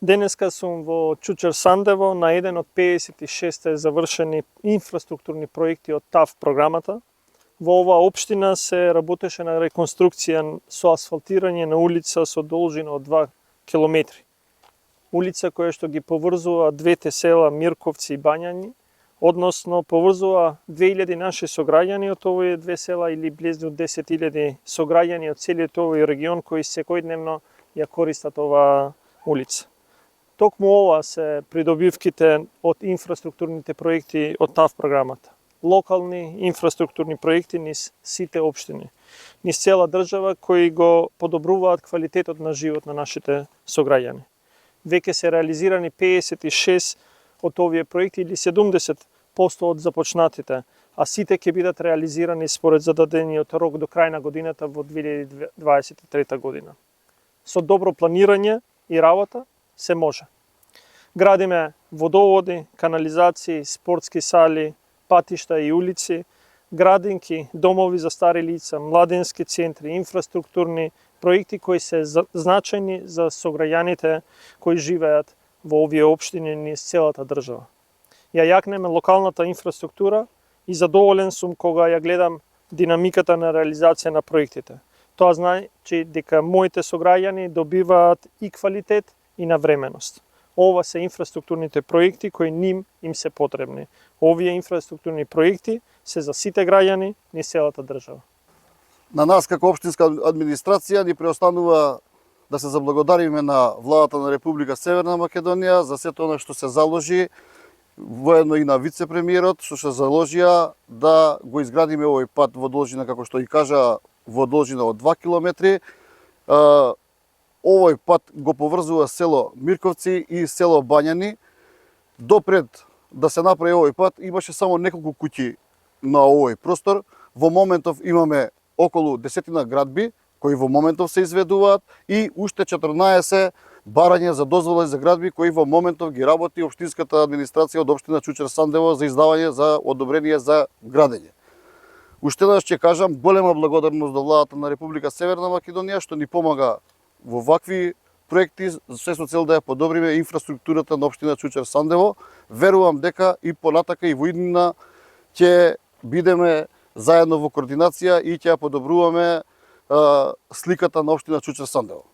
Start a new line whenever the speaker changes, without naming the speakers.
Денеска сум во Чучер Сандево на еден од 56 завршени инфраструктурни проекти од ТАВ програмата. Во оваа општина се работеше на реконструкција со асфалтирање на улица со должина од 2 километри. Улица која што ги поврзува двете села Мирковци и Бањани, односно поврзува 2000 наши сограѓани од овие две села или близу 10.000 сограѓани од целиот овој регион кои секојдневно ја користат оваа улица. Токму ова се придобивките од инфраструктурните проекти од ТАВ програмата. Локални инфраструктурни проекти низ сите општини, низ цела држава кои го подобруваат квалитетот на живот на нашите сограѓани. Веќе се реализирани 56 од овие проекти или 70% од започнатите, а сите ќе бидат реализирани според зададениот рок до крај на годината во 2023 година. Со добро планирање и работа се може. Градиме водоводи, канализации, спортски сали, патишта и улици, градинки, домови за стари лица, младенски центри, инфраструктурни проекти кои се значајни за сограѓаните кои живеат во овие општини низ целата држава. Ја јакнеме локалната инфраструктура и задоволен сум кога ја гледам динамиката на реализација на проектите. Тоа значи дека моите сограѓани добиваат и квалитет и навременост. Ова се инфраструктурните проекти кои им се потребни. Овие инфраструктурни проекти се за сите граѓани низ целата држава.
На нас како општинска администрација ни преостанува да се заблагодариме на владата на Република Северна Македонија за сето она што се заложи, воедно и на вице-премиерот што се заложија да го изградиме овој пат во должина, како што и кажа, во должина од 2 километри. Овој пат го поврзува село Мирковци и село Бањани. Допред да се направи овој пат имаше само неколку куќи на овој простор. Во моментов имаме околу 10 градби кои во моментов се изведуваат и уште 14 барања за дозвола за градби кои во моментов ги работи општинската администрација од општина Чучер Сандево за издавање за одобрение за градење. Уште еднаш ќе кажам голема благодарност до владата на Република Северна Македонија што ни помага во вакви проекти се со цел да ја подобриме инфраструктурата на општина Чучер Сандево. Верувам дека и понатака и во иднина ќе бидеме заедно во координација и ќе ја подобруваме сликата на општина Чучер Сандево.